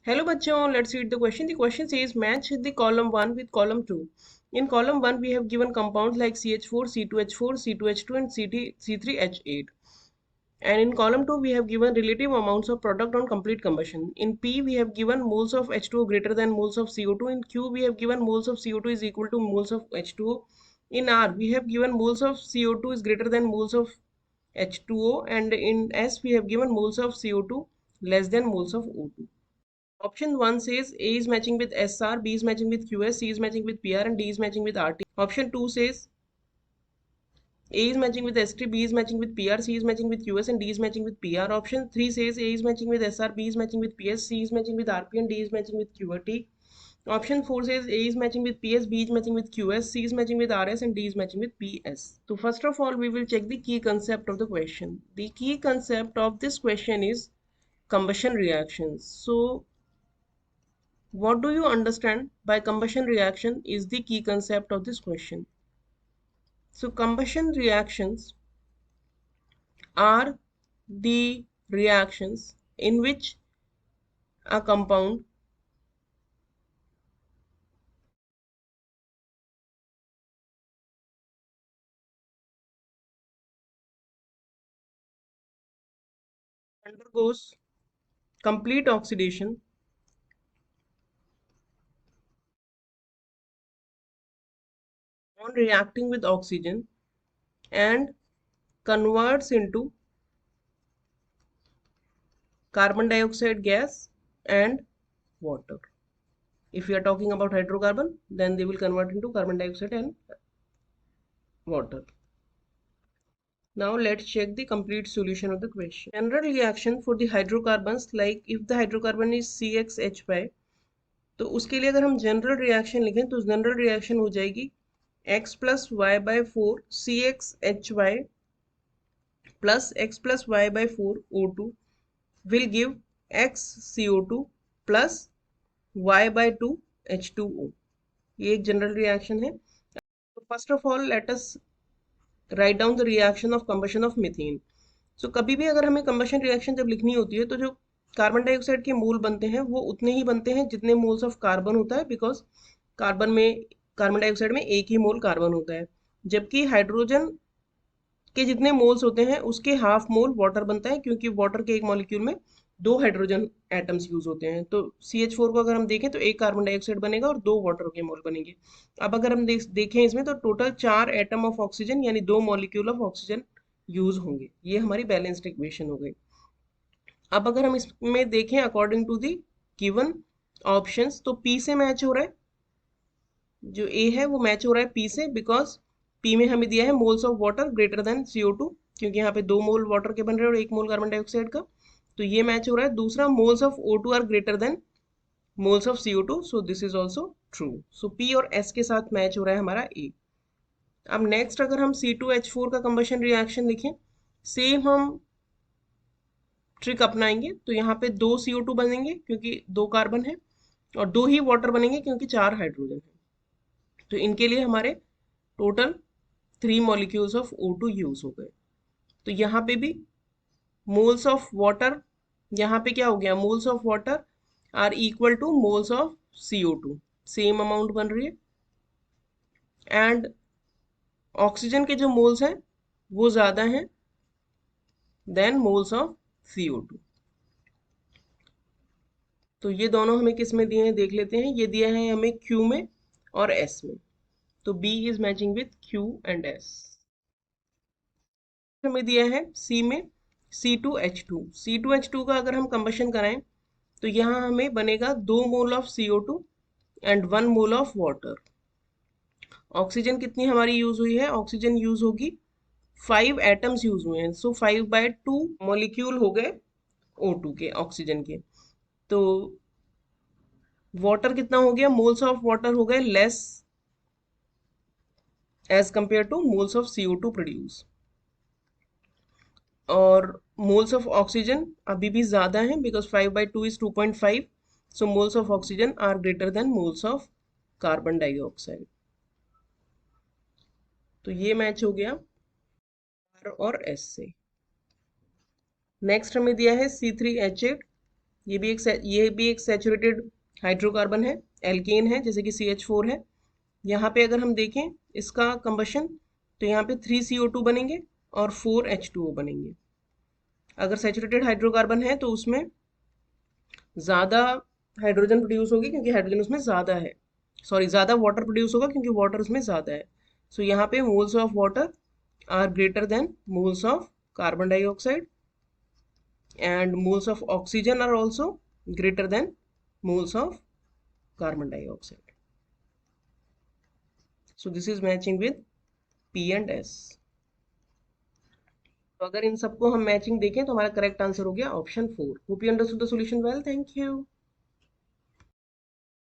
Hello bachcho, let's read the question. The question says match the column 1 with column 2. In column 1 we have given compounds like CH4, C2H4, C2H2 and C3H8. And in column 2 we have given relative amounts of product on complete combustion. In P we have given moles of H2O greater than moles of CO2. In Q we have given moles of CO2 is equal to moles of H2O. In R we have given moles of CO2 is greater than moles of H2O, and in S we have given moles of CO2 less than moles of O2. Option 1 says A is matching with SR, B is matching with QS, C is matching with PR and D is matching with RT. Option 2 says A is matching with ST, B is matching with PR, C is matching with QS and D is matching with PR. Option 3 says A is matching with SR, B is matching with PS, C is matching with RP and D is matching with QRT. Option 4 says A is matching with PS, B is matching with QS, C is matching with RS and D is matching with PS. So first of all we will check the key concept of the question. The key concept of this question is combustion reactions. So what do you understand by combustion reaction is the key concept of this question. So combustion reactions are the reactions in which a compound undergoes complete oxidation on reacting with oxygen and converts into carbon dioxide gas and water. If we are talking about hydrocarbon, then they will convert into carbon dioxide and water. Now let's check the complete solution of the question. General reaction for the hydrocarbons, like if the hydrocarbon is CXH5, तो उसके लिए अगर हम general reaction लिखें तो general reaction हो जाएगी x plus Y by four C X H Y plus X plus Y by four O two will give X C O two plus Y by two H two O. ये एक general reaction है. तो first of all let us write down the reaction of combustion of methane. So कभी भी अगर हमें combustion reaction जब लिखनी होती है तो जो कार्बन डाइऑक्साइड के मोल बनते हैं वो उतने ही बनते हैं जितने मोल्स ऑफ कार्बन होता है, बिकॉज कार्बन में कार्बन डाइऑक्साइड में एक ही मोल कार्बन होता है, जबकि हाइड्रोजन के जितने मोल्स होते हैं उसके हाफ मोल वाटर बनता है, क्योंकि वाटर के एक मॉलिक्यूल में दो हाइड्रोजन एटम्स यूज होते हैं. तो CH4 को अगर हम देखें तो एक कार्बन डाइऑक्साइड बनेगा और दो वाटर के मोल बनेंगे. अब अगर हम देखें इसमें तो टोटल 4 एटम ऑफ ऑक्सीजन यानी 2 मॉलिक्यूल ऑफ ऑक्सीजन यूज होंगे. ये हमारी बैलेंस्ड इक्वेशन हो गई. अब अगर हम इसमें देखें according to the given options तो P से मैच हो रहा है, जो A है वो मैच हो रहा है P से, बिकॉज P में हमें दिया है moles of water greater than CO2, क्योंकि यहाँ पे 2 मोल वाटर के बन रहे हैं और 1 मोल कार्बन डाइऑक्साइड का, तो ये मैच हो रहा है. दूसरा moles of O2 are greater than moles of CO2, so this is also true. So P और S के साथ मैच हो रहा है हमारा A. अब नेक्स्ट अगर हम C2H4 का कंबशन रिएक्शन लिखें, सेम हम ट्रिक अपनाएंगे. तो यहाँ पे 2 CO2 बनेंगे क्योंकि 2 कार्बन है, और 2 ही वाटर बनेंगे क्योंकि 4 हाइड्रोजन है. तो इनके लिए हमारे total 3 molecules of O2 use हो गए. तो यहाँ पे भी मोल्स ऑफ वाटर, यहाँ पे क्या हो गया, moles of water are equal to moles of CO2, same amount बन रही है. एंड ऑक्सीजन के जो मोल्स हैं वो ज्यादा हैं देन मोल्स ऑफ CO2. तो ये दोनों हमें किस में दिए हैं देख लेते हैं. ये दिया है हमें Q में और S में. तो B is matching with Q and S. हमें दिया है C में C2H2. C2H2 का अगर हम कंबशन कराएं तो यहाँ हमें बनेगा 2 mole of CO2 and 1 mole of water. Oxygen कितनी हमारी यूज हुई है, ऑक्सीजन यूज होगी 5 एटम्स यूज हुए हैं. सो 5/2 मॉलिक्यूल हो गए O2 के, ऑक्सीजन के. तो वाटर कितना हो गया, मोल्स ऑफ वाटर हो गए less as compare to moles of CO2 produce. और मोल्स ऑफ ऑक्सीजन अभी भी ज्यादा है, because 5/2 is 2.5. So moles of oxygen are greater than moles of carbon dioxide. तो ये मैच हो गया R और S से. नेक्स्ट हमें दिया है C3H8. ये भी एक सैचुरेटेड हाइड्रोकार्बन है, एल्केन है, जैसे कि CH4 है। यहाँ पे अगर हम देखें इसका कंबशन, तो यहाँ पे 3 CO2 बनेंगे और 4 H2O बनेंगे। अगर सैचुरेटेड हाइड्रोकार्बन है तो उसमें ज़्यादा हाइड्रोजन प्रोड्यूस होगी क्योंकि हाइड्रोजन उसमें ज़्यादा है, सॉरी ज़्यादा वाटर प्रोड्यूस होगा क्योंकि वाटर उसमें ज़्यादा है। सो यहाँ पे moles of water are greater than moles of carbon dioxide and moles of oxygen are also greater than moles of carbon dioxide. So this is matching with P and S. तो अगर इन सबको हम matching देखें तो हमारा correct answer हो गया option 4। Hope you understood the solution well, thank you.